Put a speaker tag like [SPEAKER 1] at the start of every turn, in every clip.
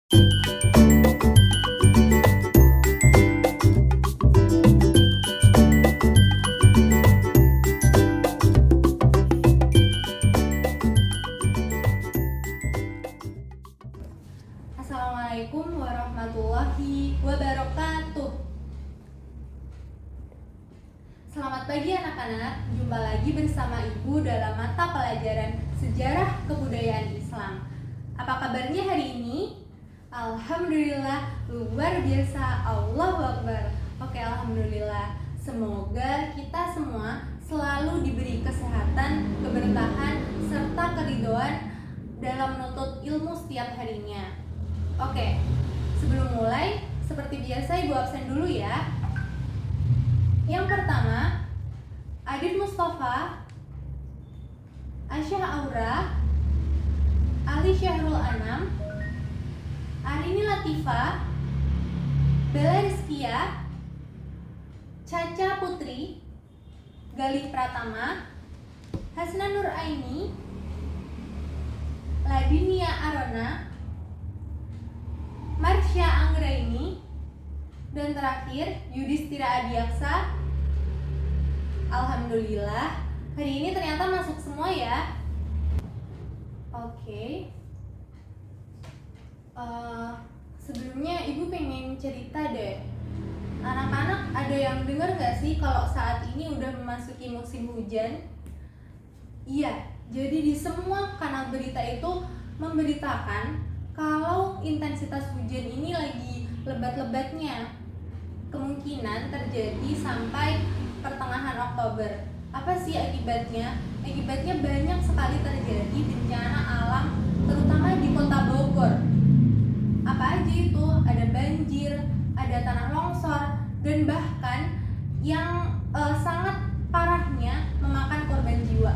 [SPEAKER 1] Assalamualaikum warahmatullahi wabarakatuh. Selamat pagi anak-anak, jumpa lagi bersama Ibu dalam mata pelajaran Sejarah Kebudayaan Islam. Apa kabarnya hari ini? Alhamdulillah, luar biasa, Allahu Akbar. Oke, Alhamdulillah. Semoga kita semua selalu diberi kesehatan, keberkahan, serta keridhoan dalam menuntut ilmu setiap harinya. Oke, sebelum mulai, seperti biasa Ibu absen dulu ya. Yang pertama, Adit Mustafa, Aisyah Aura, Ali Syahrul Anam, Arini Latifah, Bella Rizkia, Caca Putri, Galih Pratama, Hasna Nur Aini, Ladinia Arona, Marsha Anggraini, dan terakhir Yudhistira Adiaksa. Alhamdulillah, hari ini ternyata masuk semua ya. Oke. Sebelumnya Ibu pengen cerita deh. Anak-anak ada yang dengar gak sih kalau saat ini udah memasuki musim hujan? Iya, jadi di semua kanal berita itu memberitakan kalau intensitas hujan ini lagi lebat-lebatnya. Kemungkinan terjadi sampai pertengahan Oktober. Apa sih akibatnya? Akibatnya banyak sekali terjadi bencana alam, terutama di kota Bogor. Apa aja itu? Ada banjir, ada tanah longsor, dan bahkan yang sangat parahnya memakan korban jiwa.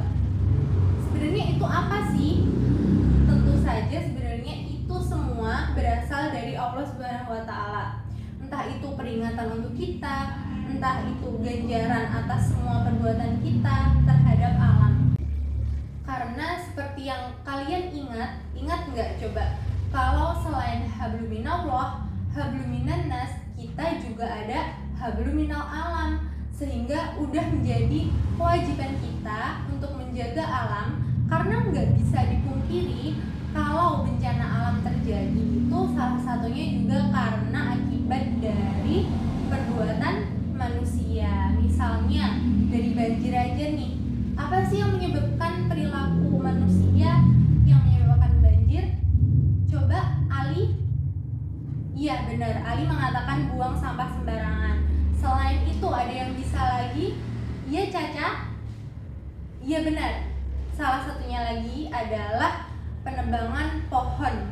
[SPEAKER 1] Sebenarnya itu apa sih? Tentu saja sebenarnya itu semua berasal dari Allah Subhanahu wa Ta'ala. Entah itu peringatan untuk kita, entah itu ganjaran atas semua perbuatan kita terhadap alam. Karena seperti yang kalian ingat nggak coba? Kalau selain hablum minallah, hablum minannas, kita juga ada hablum minal alam. Sehingga udah menjadi kewajiban kita untuk menjaga alam. Karena nggak bisa dipungkiri kalau bencana alam terjadi itu salah satunya juga karena akibat dari perbuatan manusia. Misalnya dari banjir aja nih. Apa sih yang menyebabkan perilaku manusia yang menyebabkan banjir? Coba Ali. Iya benar, Ali mengatakan buang sampah sembarangan. Selain itu ada yang bisa lagi? Iya Caca? Iya benar. Salah satunya lagi adalah penebangan pohon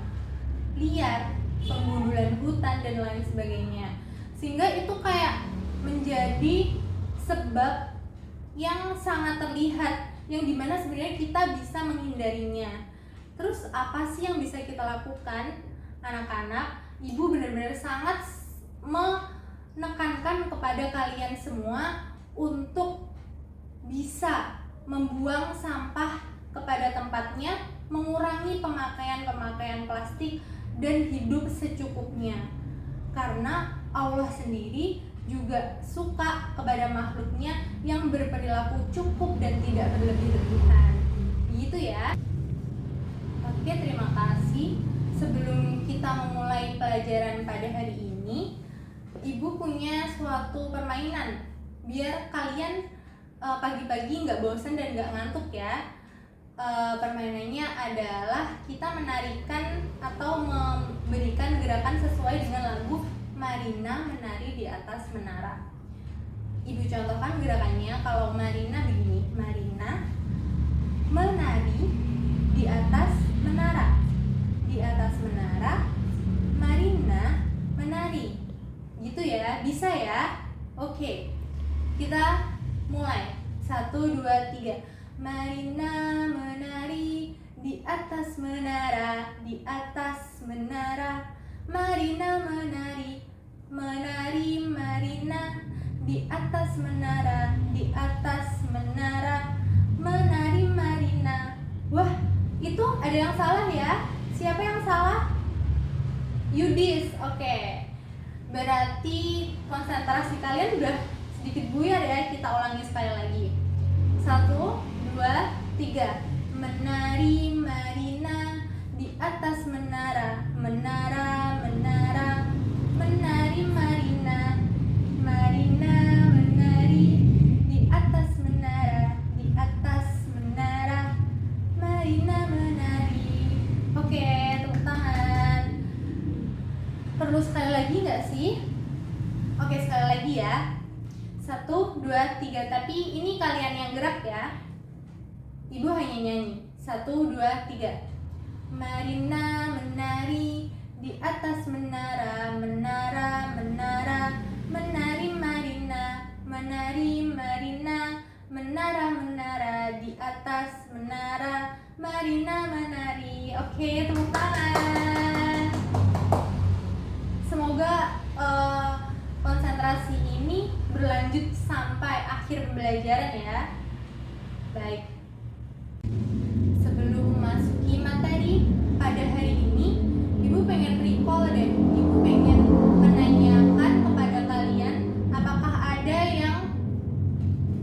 [SPEAKER 1] liar, penggundulan hutan dan lain sebagainya. Sehingga itu kayak menjadi sebab yang sangat terlihat, yang dimana sebenarnya kita bisa menghindarinya. Terus apa sih yang bisa kita lakukan? Anak-anak, Ibu benar-benar sangat menekankan kepada kalian semua untuk bisa membuang sampah kepada tempatnya, mengurangi pemakaian plastik, dan hidup secukupnya. Karena Allah sendiri juga suka kepada makhluknya yang berperilaku cukup dan tidak berlebih-lebihan. Gitu ya. Oke, terima kasih. Sebelum kita memulai pelajaran pada hari ini, Ibu punya suatu permainan biar kalian pagi-pagi nggak bosan dan nggak ngantuk ya. Permainannya adalah kita menarikan atau memberikan gerakan sesuai dengan lagu Marina Menari di Atas Menara. Ibu contohkan gerakannya. Kalau Marina begini, Marina menari di atas menara. Di atas menara, Marina menari. Gitu ya, bisa ya? Oke, kita mulai. 1, 2, 3. Marina menari di atas menara, di atas menara. Marina menari, menari Marina di atas menara, di atas menara. Menari Marina. Wah, itu ada yang salah ya? Siapa yang salah? Yudis, oke. Berarti konsentrasi kalian udah sedikit buyar ya, kita ulangi sekali lagi. 1, 2, 3. Menari Marina di atas menara, menara, menara. Menari Marina, Marina menari di atas menara, di atas menara. Marina menari. Oke, tepuk tangan. Perlu sekali lagi nggak sih? Oke, sekali lagi ya. 1, 2, 3. Tapi ini kalian yang gerak ya. Ibu hanya nyanyi. 1, 2, 3. Marina menari di atas menara, menara, menara. Menari Marina, menari Marina. Menara, menara di atas menara. Marina menari. Oke, tepuk tangan. Semoga konsentrasi ini berlanjut sampai akhir pembelajaran ya. Baik. Sebelum memasuki materi pada hari ini, Ibu pengen recall deh. Ibu pengen menanyakan kepada kalian, apakah ada yang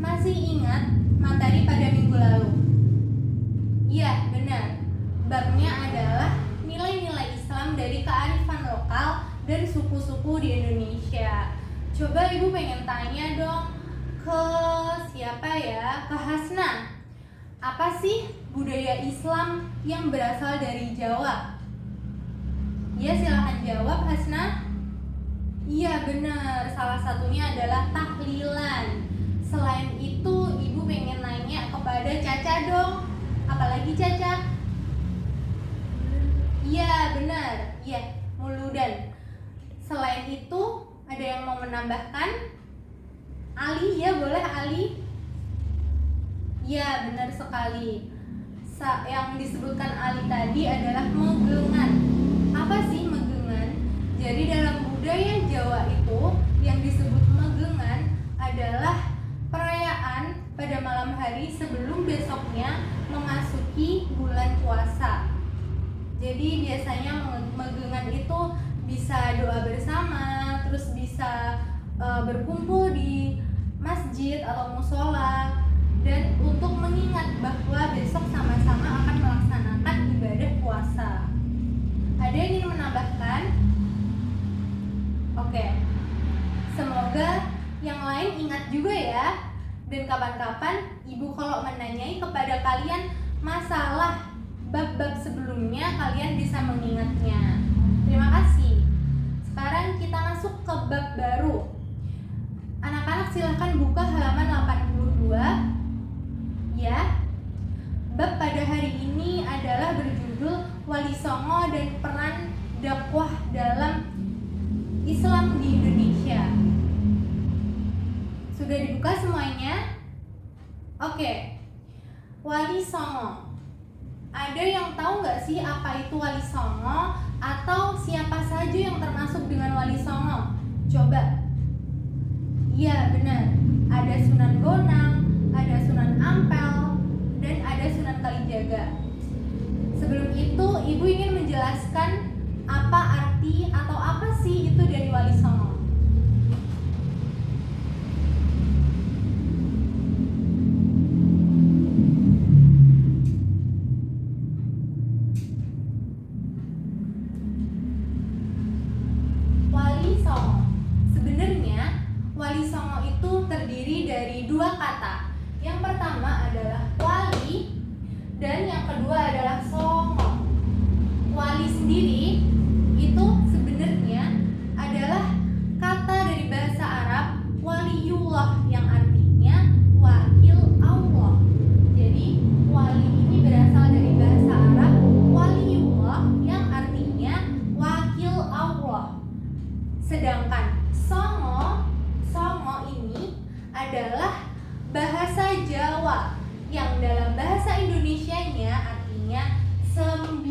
[SPEAKER 1] masih ingat materi pada minggu lalu? Iya, benar. Babnya adalah nilai-nilai Islam dari kearifan lokal dan suku-suku di Indonesia. Coba Ibu pengen tanya dong ke siapa ya? Ke Hasna. Apa sih budaya Islam yang berasal dari Jawa? Ya, silahkan jawab Hasna. Iya benar, salah satunya adalah tahlilan. Selain itu, Ibu pengen nanya kepada Caca dong. Apalagi Caca? Iya benar, iya Muludan. Selain itu, ada yang mau menambahkan? Ali, ya boleh Ali. Ya, benar sekali. Yang disebutkan Ali tadi adalah megengan. Apa sih megengan? Jadi dalam budaya Jawa itu yang disebut megengan adalah perayaan pada malam hari sebelum besoknya memasuki bulan puasa. Jadi biasanya megengan itu bisa doa bersama, terus bisa berkumpul di masjid atau musola, dan untuk mengingat bahwa besok sama-sama akan melaksanakan ibadah puasa. Ada yang ingin menambahkan? Oke. Semoga yang lain ingat juga ya. Dan kapan-kapan Ibu kalau menanyai kepada kalian masalah bab-bab sebelumnya, kalian bisa mengingatnya. Terima kasih. Sekarang kita masuk ke bab baru. Anak-anak silahkan buka halaman 82. Ya, bab pada hari ini adalah berjudul Wali Songo dan Peran Dakwah dalam Islam di Indonesia. Sudah dibuka semuanya? Oke. Wali Songo. Ada yang tahu nggak sih apa itu Wali Songo? Atau siapa saja yang termasuk dengan Wali Songo? Coba. Iya benar. Ada Sunan Bonang, ada Sunan Ampel, dan ada Sunan Kalijaga. Sebelum itu, Ibu ingin menjelaskan apa arti atau apa sih itu dari Wali Songo. Wali Songo. Sebenarnya Wali Songo itu terdiri dari dua kata. Yang pertama adalah wali dan yang kedua adalah songo. Wali sendiri itu sebenarnya adalah kata dari bahasa Arab waliullah yang artinya wakil Allah. Jadi wali ini berasal dari bahasa Arab waliullah yang artinya wakil Allah. Sedangkan songo ini adalah bahasa Jawa yang dalam bahasa Indonesianya artinya 9.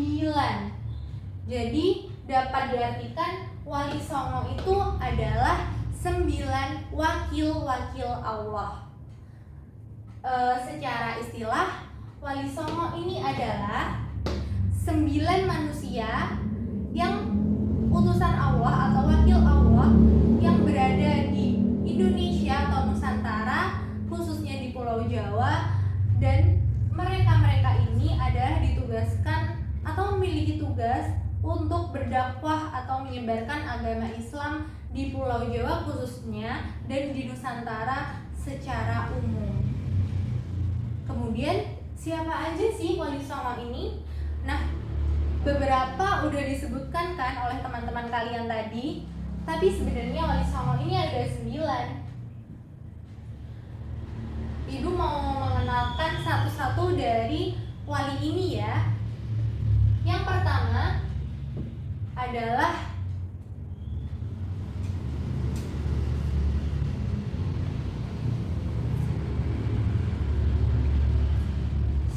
[SPEAKER 1] Jadi dapat diartikan Wali Songo itu adalah 9 wakil-wakil Allah. Secara istilah, Wali Songo ini adalah 9 manusia yang utusan Allah atau wakil Allah yang berada di Indonesia atau Nusantara, khususnya di Pulau Jawa, dan mereka-mereka ini adalah ditugaskan atau memiliki tugas untuk berdakwah atau menyebarkan agama Islam di Pulau Jawa khususnya dan di Nusantara secara umum. Kemudian siapa aja sih Wali Songo ini? Nah, beberapa udah disebutkan kan oleh teman-teman kalian tadi, tapi sebenarnya Wali Songo ini ada 9. Ibu mau mengenalkan satu-satu dari wali ini ya. Yang pertama adalah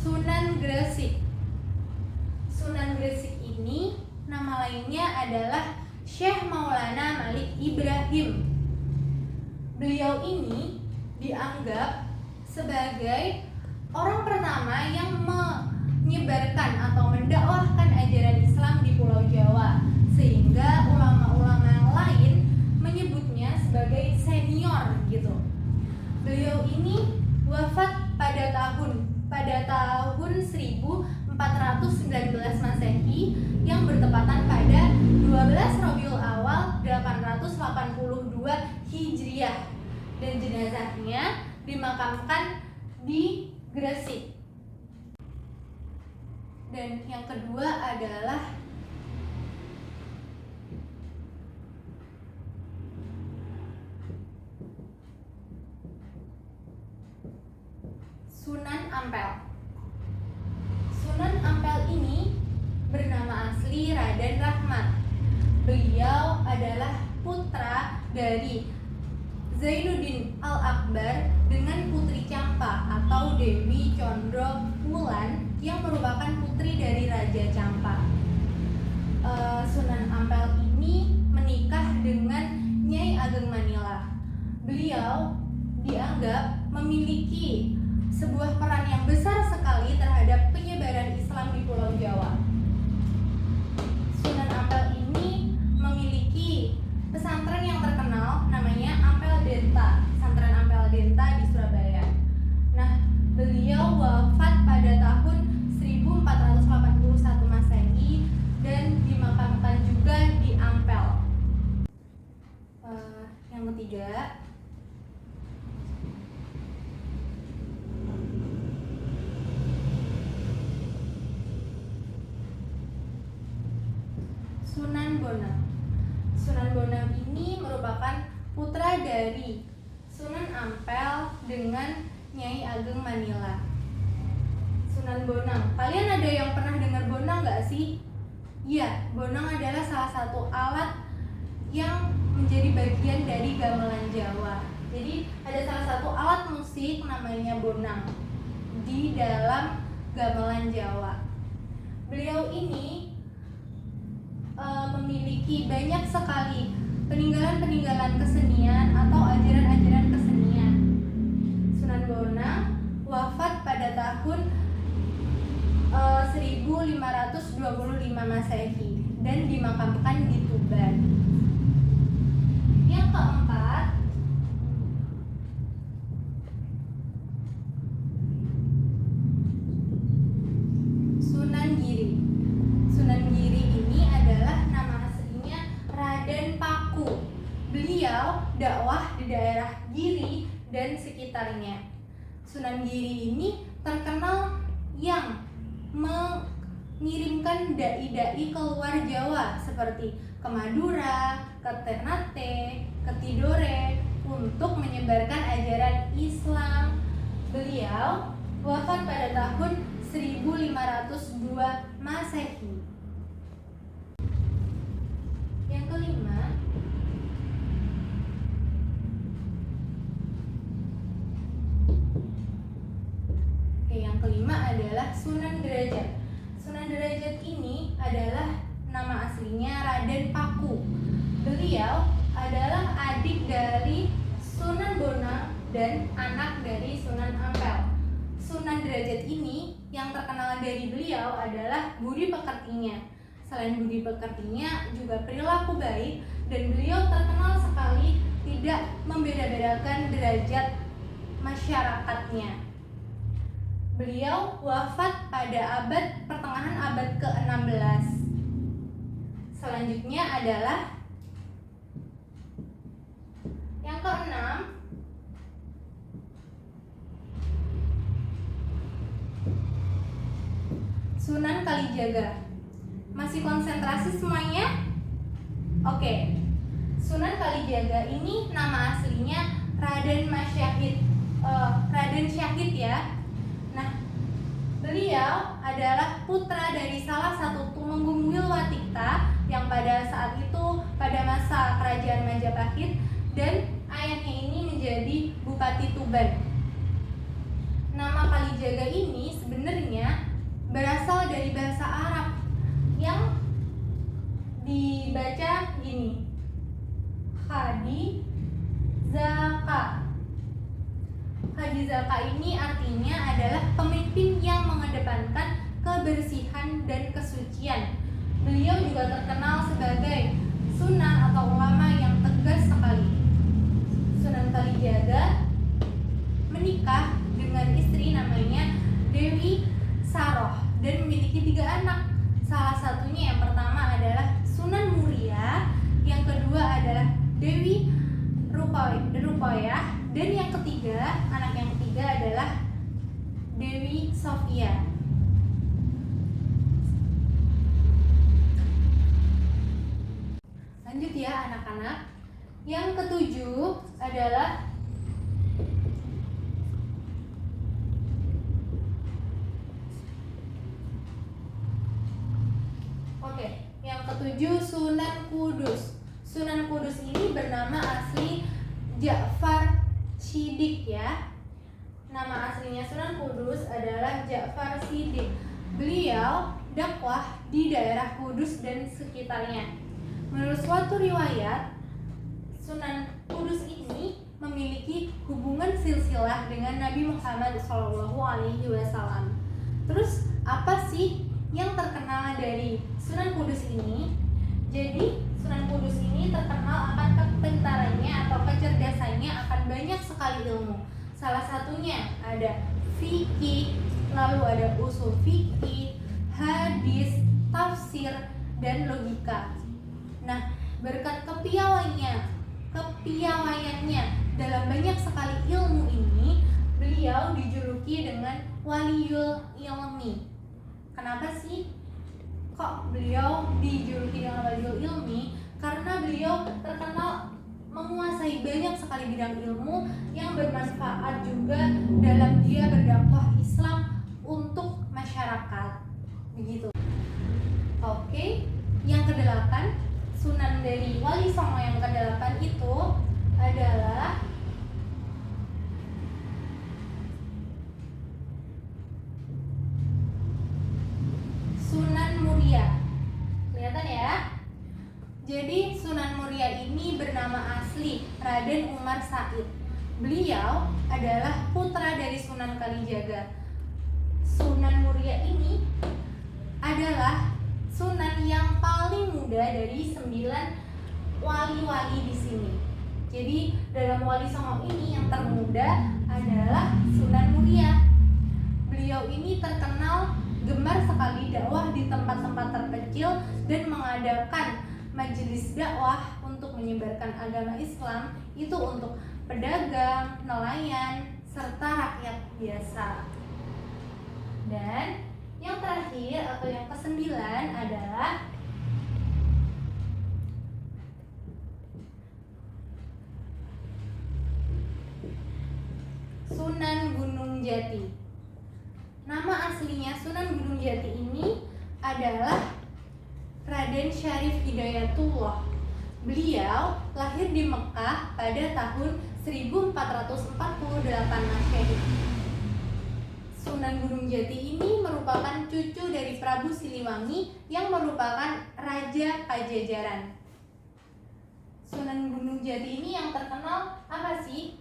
[SPEAKER 1] Sunan Gresik. Sunan Gresik ini nama lainnya adalah Syekh Maulana Malik Ibrahim. Beliau ini dianggap sebagai orang pertama yang menyebarkan atau mendakwahkan ajaran Islam di Pulau Jawa, sehingga ulama-ulama yang lain menyebutnya sebagai senior gitu. Beliau ini wafat pada tahun 1419 Masehi yang bertepatan pada 12 Rabiul Awal 882 Hijriah, dan jenazahnya dimakamkan di Gresik. Dan yang kedua adalah Sunan Ampel. Sunan Ampel ini bernama asli Raden Rahmat. Beliau adalah putra dari Zainuddin Al-Akbar dengan Putri Campa atau Dewi Condro Wulan yang merupakan putri dari Raja Campa. Sunan Ampel ini menikah dengan Nyai Ageng Manila. Beliau dianggap memiliki sebuah peran yang besar sekali terhadap penyebaran Islam di Pulau Jawa. Sunan Ampel ini memiliki pesantren yang terkenal namanya Ampel Denta, pesantren Ampel Denta di Surabaya. Nah, beliau wafat pada tahun 1481 Masehi dan dimakamkan juga di Ampel. Yang ketiga, Sunan Bonang. Sunan Bonang ini merupakan putra dari Sunan Ampel dengan Nyai Ageng Manila. Sunan Bonang, kalian ada yang pernah dengar bonang nggak sih? Iya, bonang adalah salah satu alat yang menjadi bagian dari gamelan Jawa. Jadi ada salah satu alat musik namanya bonang di dalam gamelan Jawa. Beliau ini memiliki banyak sekali peninggalan-peninggalan kesenian atau ajaran-ajaran kesenian. Sunan Bonang wafat pada tahun 1525 Masehi dan dimakamkan di Tuban. Yang keempat, Sunan Giri. Sunan Giri ini adalah nama aslinya Raden Paku. Beliau dakwah di daerah Giri dan sekitarnya. Sunan Giri ini terkenal yang mengirimkan dai-dai ke luar Jawa seperti ke Madura, ke Ternate, ke Tidore untuk menyebarkan ajaran Islam. Beliau wafat pada tahun 1502 Masehi. Yang kelima, adalah Sunan Derajat. Sunan Derajat ini adalah nama aslinya Raden Paku. Beliau adalah adik dari Sunan Bonang dan anak dari Sunan Ampel. Sunan Derajat ini yang terkenal dari beliau adalah budi pekertinya. Selain budi pekertinya, juga perilaku baik, dan beliau terkenal sekali tidak membeda-bedakan derajat masyarakatnya. Beliau wafat pada pertengahan abad ke-16. Selanjutnya adalah yang keenam, Sunan Kalijaga. Masih konsentrasi semuanya? Oke. Sunan Kalijaga ini nama aslinya Raden Syahid ya. Nah, beliau adalah putra dari salah satu tumenggung Wilwatikta yang pada saat itu pada masa kerajaan Majapahit, dan ayahnya ini menjadi Bupati Tuban. Nama Kalijaga ini sebenarnya berasal dari bahasa Arab yang dibaca gini, Hadi Zaka. Hadi Zaka ini artinya adalah pemimpin yang mengedepankan kebersihan dan kesucian. Beliau juga terkenal sebagai sunan atau ulama yang tegas sekali. Sunan Kalijaga menikah dengan istri namanya Dewi Saroh dan memiliki 3 anak. Salah satunya yang pertama adalah Sunan Muria, yang kedua adalah Dewi Ruqayyah, dan anak yang ketiga adalah Dewi Sofia. Lanjut ya anak-anak. Yang ketujuh adalah Sunan Kudus. Sunan Kudus ini bernama asli Ja'far Shiddiq ya. Nama aslinya Sunan Kudus adalah Ja'far Shiddiq. Beliau dakwah di daerah Kudus dan sekitarnya. Menurut suatu riwayat, Sunan Kudus ini memiliki hubungan silsilah dengan Nabi Muhammad SAW. Terus apa sih yang terkenal dari Sunan Kudus ini? Jadi Sunan Kudus ini terkenal akan kepintarannya atau kecerdasannya, akan banyak sekali ilmu. Salah satunya ada fikih, lalu ada usul fikih, hadis, tafsir, dan logika. Nah, berkat kepiawaiannya dalam banyak sekali ilmu ini, beliau dijuluki dengan Waliyul Ilmi. Kenapa sih kok beliau dijuluki dengan Waliyul Ilmi? Karena beliau terkenal menguasai banyak sekali bidang ilmu yang bermanfaat juga dalam dia berdakwah Islam untuk masyarakat. Begitu. Oke, yang kedelapan, Sunan dari Wali Songo yang kedelapan itu adalah Sunan Muria. Kelihatan ya? Jadi Sunan Muria ini bernama asli Raden Umar Said. Beliau adalah putra dari Sunan Kalijaga. Sunan Muria ini adalah sunan yang paling muda dari 9 wali-wali di sini. Jadi dalam Wali Songo ini yang termuda adalah Sunan Muria. Beliau ini terkenal gemar sekali dakwah di tempat-tempat terpencil dan mengadakan majelis dakwah untuk menyebarkan agama Islam, itu untuk pedagang, nelayan, serta rakyat biasa. Dan yang terakhir atau yang ke-9 adalah Sunan Gunung Jati. Nama aslinya Sunan Gunung Jati ini adalah Raden Syarif Hidayatullah. Beliau lahir di Mekah pada tahun 1448 Masehi. Sunan Gunung Jati ini merupakan cucu dari Prabu Siliwangi yang merupakan Raja Pajajaran. Sunan Gunung Jati ini yang terkenal apa sih?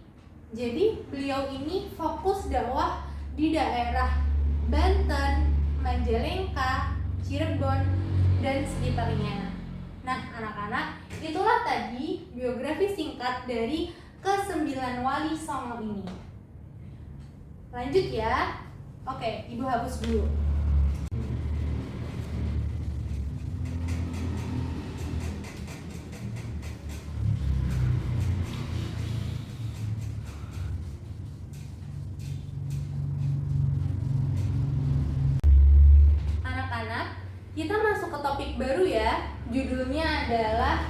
[SPEAKER 1] Jadi beliau ini fokus dakwah di daerah Banten, Majalengka, Cirebon, dan sekitarnya. Nah, anak-anak, itulah tadi biografi singkat dari ke-9 Wali Songo ini. Lanjut ya. Oke, Ibu hapus dulu. Anak-anak, kita masuk ke topik baru ya. Judulnya adalah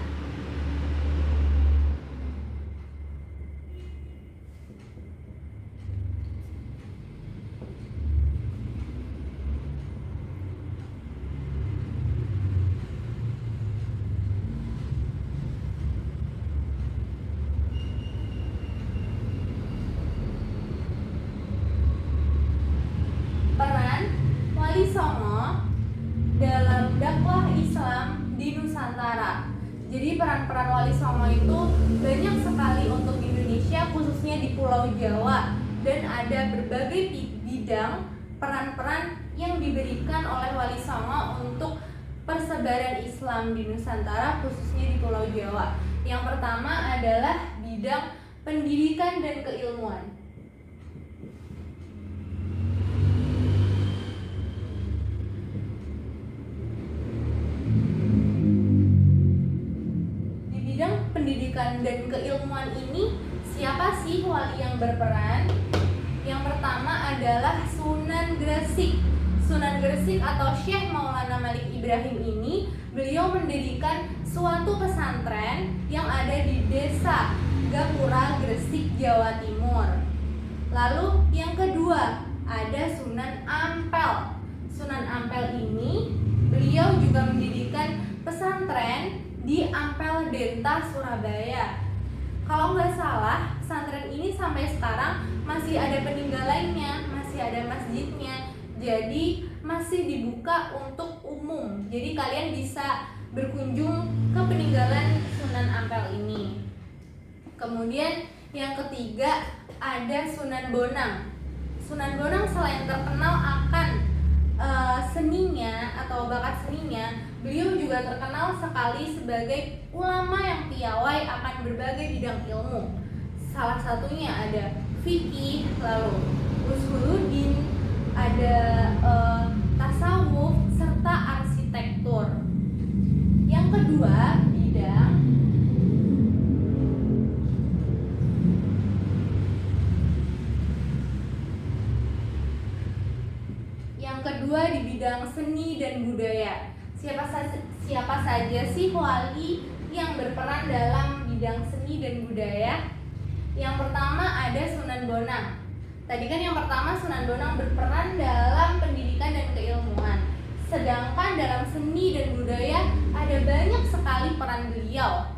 [SPEAKER 1] peran Wali Songo dalam dakwah Islam di Nusantara. Jadi peran-peran Wali Songo itu banyak sekali untuk Indonesia, khususnya di Pulau Jawa, dan ada berbagai bidang peran-peran yang diberikan oleh Wali Songo untuk persebaran Islam di Nusantara, khususnya di Pulau Jawa. Yang pertama adalah bidang pendidikan dan keilmuan. Pendidikan dan keilmuan ini, siapa sih wali yang berperan? Yang pertama adalah Sunan Gresik. Sunan Gresik atau Syekh Maulana Malik Ibrahim ini, beliau mendirikan suatu pesantren yang ada di Desa Gapura, Gresik, Jawa Timur. Lalu yang kedua ada Sunan Ampel. Sunan Ampel ini, beliau juga mendirikan pesantren di Ampel Denta, Surabaya. Kalau nggak salah, pesantren ini sampai sekarang masih ada peninggalannya, masih ada masjidnya. Jadi masih dibuka untuk umum. Jadi kalian bisa berkunjung ke peninggalan Sunan Ampel ini. Kemudian yang ketiga ada Sunan Bonang. Sunan Bonang selain terkenal akan seninya atau bakat seninya, beliau juga terkenal sekali sebagai ulama yang piawai akan berbagai bidang ilmu. Salah satunya ada fikih, lalu usuluddin, ada tasawuf, serta arsitektur. Yang kedua bidang di bidang seni dan budaya. Siapa saja sih wali yang berperan dalam bidang seni dan budaya? Yang pertama ada Sunan Bonang. Tadi kan yang pertama Sunan Bonang berperan dalam pendidikan dan keilmuan. Sedangkan dalam seni dan budaya ada banyak sekali peran beliau.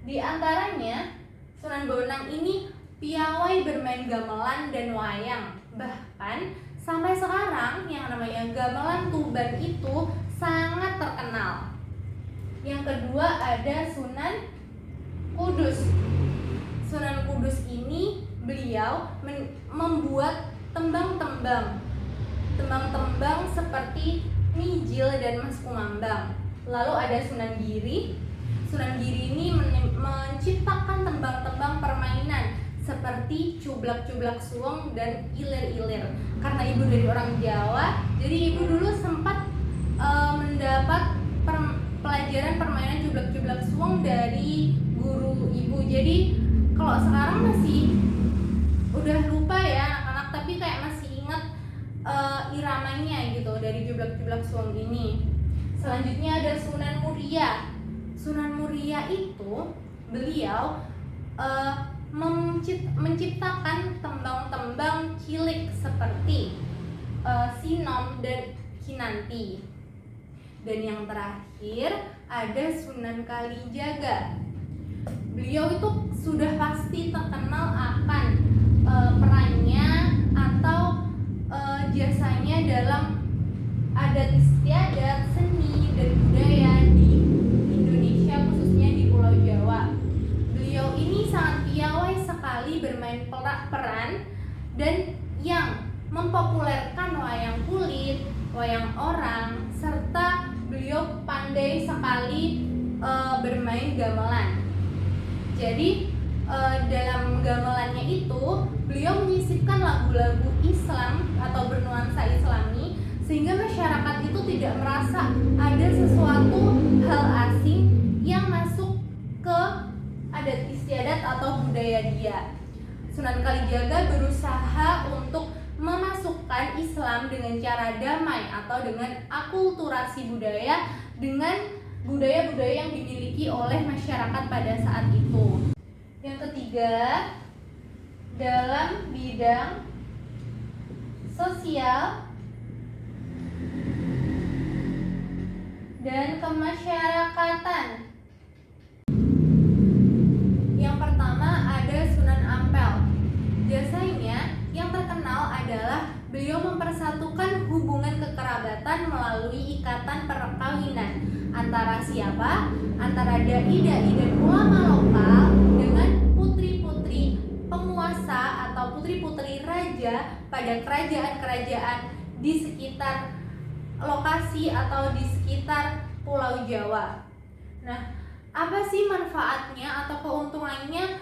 [SPEAKER 1] Di antaranya Sunan Bonang ini piawai bermain gamelan dan wayang. Bahkan sampai sekarang yang namanya gamelan Tuban itu sangat terkenal. Yang kedua ada Sunan Kudus. Sunan Kudus ini beliau membuat tembang-tembang seperti Mijil dan Mas Kumambang. Lalu ada Sunan Giri. Sunan Giri ini menciptakan tembang-tembang permainan seperti cublak-cublak suwung dan ilir-ilir. Karena ibu dari orang Jawa, jadi ibu dulu sempat mendapat pelajaran permainan cublak-cublak suwung dari guru ibu. Jadi kalau sekarang masih udah lupa ya anak-anak, tapi kayak masih ingat iramanya gitu dari cublak-cublak suwung ini. Selanjutnya ada Sunan Muria. Sunan Muria itu beliau menciptakan tembang-tembang cilik seperti Sinom dan Kinanti. Dan yang terakhir ada Sunan Kalijaga. Beliau itu sudah pasti terkenal akan perannya atau jasanya dalam adat istiadat, seni, dan budaya di Indonesia, khususnya di Pulau Jawa. Beliau ini sangat piawai sekali bermain peran dan yang mempopulerkan wayang kulit, wayang orang, serta beliau pandai sekali bermain gamelan. Jadi dalam gamelannya itu beliau menyisipkan lagu-lagu Islam atau bernuansa Islami, sehingga masyarakat itu tidak merasa ada sesuatu hal asing yang masuk ke adat istiadat atau budaya dia. Sunan Kalijaga berusaha untuk memasukkan Islam dengan cara damai atau dengan akulturasi budaya dengan budaya-budaya yang dimiliki oleh masyarakat pada saat itu. Yang ketiga, dalam bidang sosial dan kemasyarakatan. Yang pertama ada Sunan Ampel. Jasanya yang terkenal adalah beliau mempersatukan hubungan kekerabatan melalui ikatan perkawinan antara siapa? Antara dai-dai dan ulama lokal dengan putri-putri penguasa atau putri-putri raja pada kerajaan-kerajaan di sekitar lokasi atau di sekitar Pulau Jawa. Nah, apa sih manfaatnya atau keuntungannya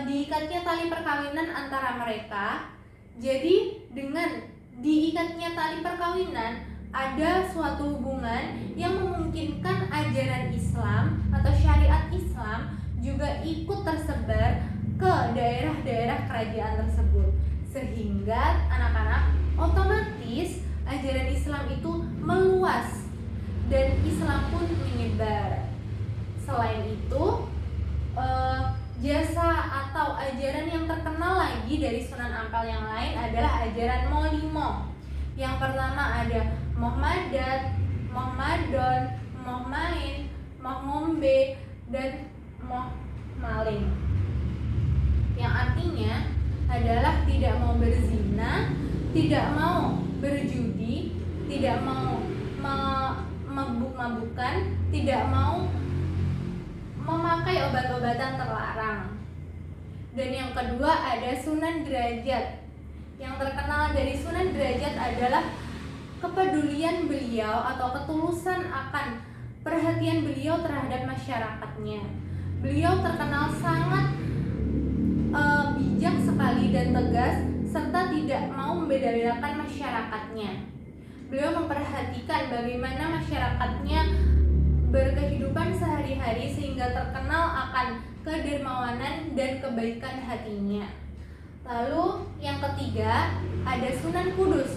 [SPEAKER 1] diikatnya tali perkawinan antara mereka? Jadi dengan diikatnya tali perkawinan ada suatu hubungan yang memungkinkan ajaran Islam atau syariat Islam juga ikut tersebar ke daerah-daerah kerajaan tersebut, sehingga anak-anak otomatis ajaran Islam itu meluas dan Islam pun menyebar. Selain itu, jasa atau ajaran yang terkenal lagi dari Sunan Ampel yang lain adalah ajaran Molimo. Yang pertama ada Moh Madat, Moh Madon, Moh Main, Moh Ngombe, dan Moh Maling. Yang artinya adalah tidak mau berzina, tidak mau berjudi, tidak mau mabuk-mabukan, tidak mau memakai obat-obatan terlarang. Dan yang kedua ada Sunan Derajat. Yang terkenal dari Sunan Derajat adalah kepedulian beliau atau ketulusan akan perhatian beliau terhadap masyarakatnya. Beliau terkenal sangat bijak sekali dan tegas serta tidak mau membeda-bedakan masyarakatnya. Beliau memperhatikan bagaimana masyarakatnya berkehidupan sehari-hari sehingga terkenal akan kedermawanan dan kebaikan hatinya. Lalu yang ketiga ada Sunan Kudus.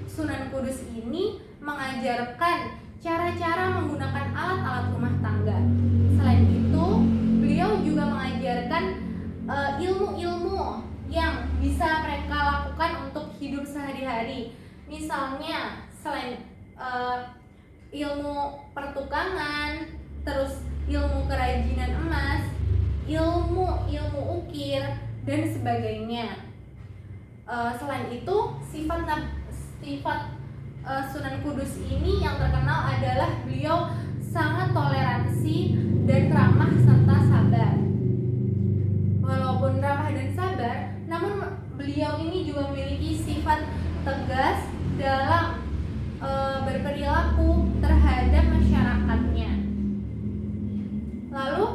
[SPEAKER 1] Sunan Kudus ini mengajarkan cara-cara menggunakan alat-alat rumah tangga. Selain itu, beliau juga mengajarkan ilmu-ilmu yang bisa mereka lakukan untuk hidup sehari-hari. Misalnya selain ilmu pertukangan, terus ilmu kerajinan emas, ilmu ukir, dan sebagainya. Selain itu, sifat Sunan Kudus ini yang terkenal adalah beliau sangat toleransi dan ramah serta sabar. Walaupun ramah dan sabar, namun beliau ini juga memiliki sifat tegas dalam berperilaku terhadap masyarakatnya. Lalu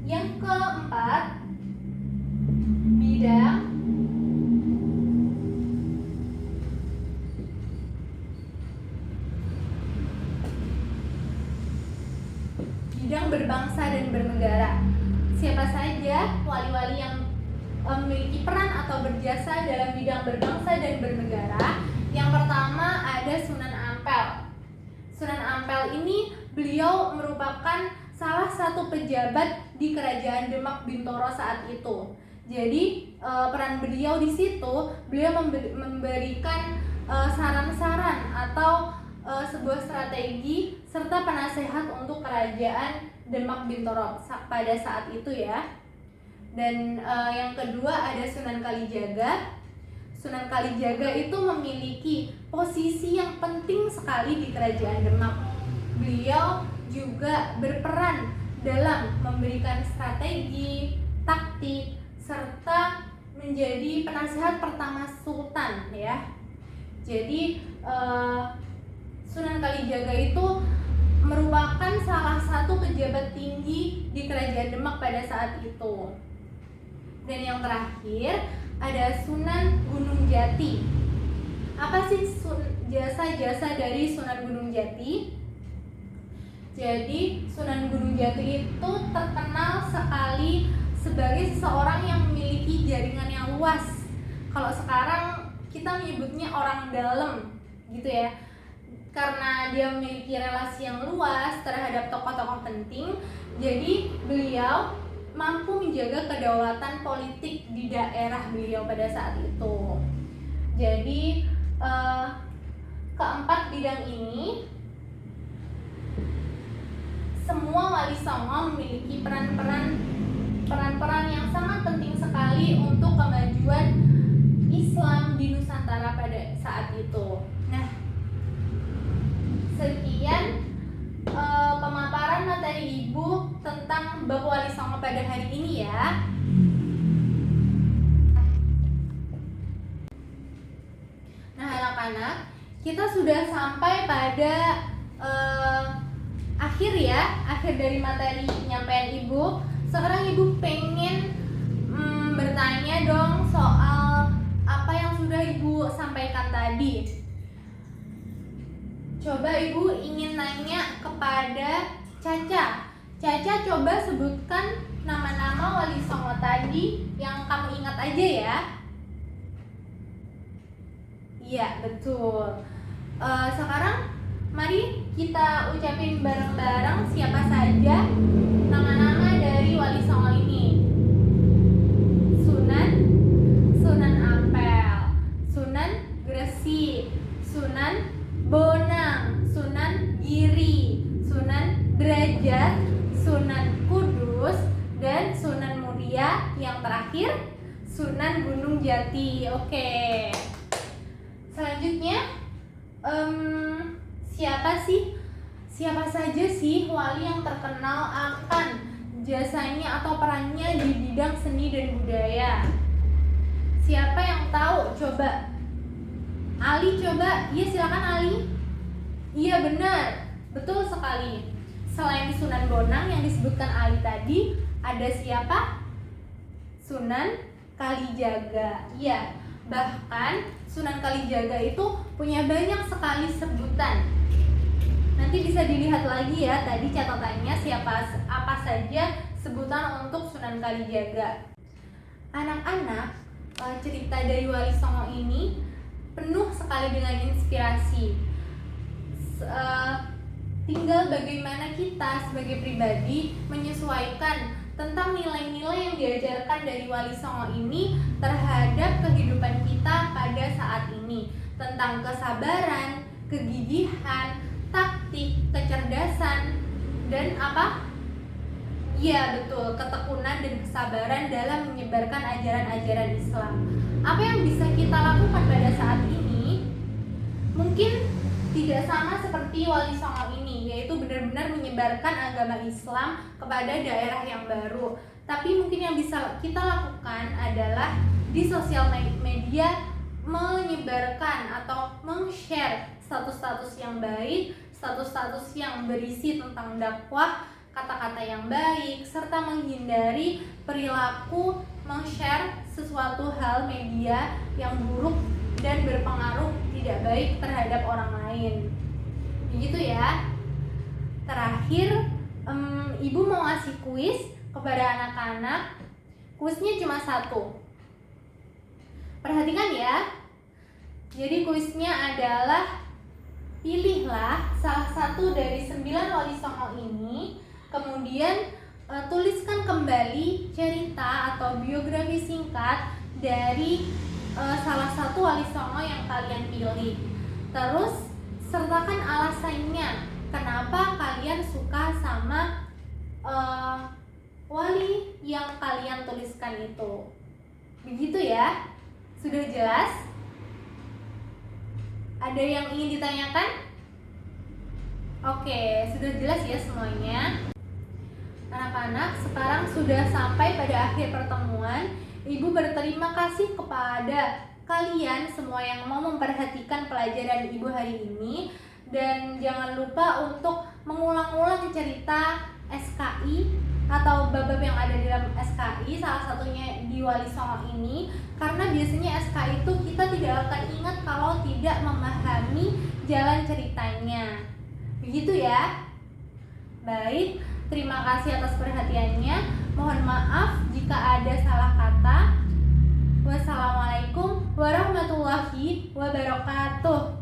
[SPEAKER 1] yang keempat, bidang berbangsa dan bernegara. Siapa saja wali-wali yang memiliki peran atau berjasa dalam bidang berbangsa dan bernegara? Yang pertama ada Sunan Ampel. Sunan Ampel ini beliau merupakan salah satu pejabat di Kerajaan Demak Bintoro saat itu. Jadi peran beliau di situ, beliau memberikan saran-saran atau sebuah strategi serta penasehat untuk Kerajaan Demak Bintoro pada saat itu ya. Dan yang kedua ada Sunan Kalijaga. Sunan Kalijaga itu memiliki posisi yang penting sekali di Kerajaan Demak. Beliau juga berperan dalam memberikan strategi, taktik, serta menjadi penasehat pertama Sultan ya. Jadi Sunan Kalijaga itu merupakan salah satu pejabat tinggi di Kerajaan Demak pada saat itu. Dan yang terakhir ada Sunan Gunung Jati. Apa sih jasa-jasa dari Sunan Gunung Jati? Jadi Sunan Gunung Jati itu terkenal sekali sebagai seseorang yang memiliki jaringan yang luas. Kalau sekarang kita menyebutnya orang dalam gitu ya, karena dia memiliki relasi yang luas terhadap tokoh-tokoh penting. Jadi beliau mampu menjaga kedaulatan politik di daerah beliau pada saat itu. Jadi keempat bidang ini, semua Wali Songo memiliki peran-peran yang sangat penting sekali untuk kemajuan Islam di Nusantara pada saat itu. Nah, sekian pemaparan materi Ibu tentang bab Wali Songo pada hari ini ya. Nah anak-anak, kita sudah sampai pada akhir dari materi penyampaian Ibu. Sekarang Ibu pengen bertanya dong soal apa yang sudah Ibu sampaikan tadi. Coba Ibu ingin nanya kepada Caca. Caca, coba sebutkan nama-nama Wali Songo tadi yang kamu ingat aja ya. Iya, betul. Sekarang mari kita ucapin bareng-bareng siapa saja nama-nama dari Wali Songo ini. Sunan Ampel, Sunan Gresik, Sunan Bonang, Sunan Giri, Sunan Derajat, Sunan Kudus, dan Sunan Muria. Yang terakhir Sunan Gunung Jati. Oke. Selanjutnya siapa saja sih wali yang terkenal akan jasanya atau perannya di bidang seni dan budaya? Siapa yang tahu? Coba Ali, coba. Iya, silakan Ali. Iya, benar. Betul sekali. Selain Sunan Bonang yang disebutkan Ali tadi, ada siapa? Sunan Kalijaga. Iya, bahkan Sunan Kalijaga itu punya banyak sekali sebutan. Nanti bisa dilihat lagi ya tadi catatannya apa saja sebutan untuk Sunan Kalijaga. Anak-anak, cerita dari Wali Songo ini penuh sekali dengan inspirasi. Tinggal bagaimana kita sebagai pribadi menyesuaikan tentang nilai-nilai yang diajarkan dari Wali Songo ini terhadap kehidupan kita pada saat ini, tentang kesabaran, kegigihan, taktik, kecerdasan, dan apa? Iya, betul, ketekunan dan kesabaran dalam menyebarkan ajaran-ajaran Islam. Apa yang bisa kita lakukan pada saat ini mungkin tidak sama seperti Wali Songo ini, yaitu benar-benar menyebarkan agama Islam kepada daerah yang baru. Tapi mungkin yang bisa kita lakukan adalah di sosial media menyebarkan atau meng-share status-status yang baik, status-status yang berisi tentang dakwah, kata-kata yang baik, serta menghindari perilaku meng-share sesuatu hal media yang buruk dan berpengaruh tidak baik terhadap orang lain. Begitu ya. Terakhir, Ibu mau ngasih kuis kepada anak-anak. Kuisnya cuma satu. Perhatikan ya. Jadi kuisnya adalah pilihlah salah satu dari 9 Wali Songo ini, kemudian tuliskan kembali cerita atau biografi singkat dari salah satu Wali Songo yang kalian pilih. Terus sertakan alasannya kenapa kalian suka sama wali yang kalian tuliskan itu. Begitu ya. Sudah jelas? Ada yang ingin ditanyakan? Oke, sudah jelas ya semuanya. Anak-anak, sekarang sudah sampai pada akhir pertemuan. Ibu berterima kasih kepada kalian semua yang mau memperhatikan pelajaran Ibu hari ini. Dan jangan lupa untuk mengulang-ulang cerita SKI atau bab-bab yang ada di dalam SKI, salah satunya di Wali Songo ini, karena biasanya SKI itu kita tidak akan ingat kalau tidak memahami jalan ceritanya. Begitu ya. Baik, terima kasih atas perhatiannya. Mohon maaf jika ada salah kata. Wassalamualaikum warahmatullahi wabarakatuh.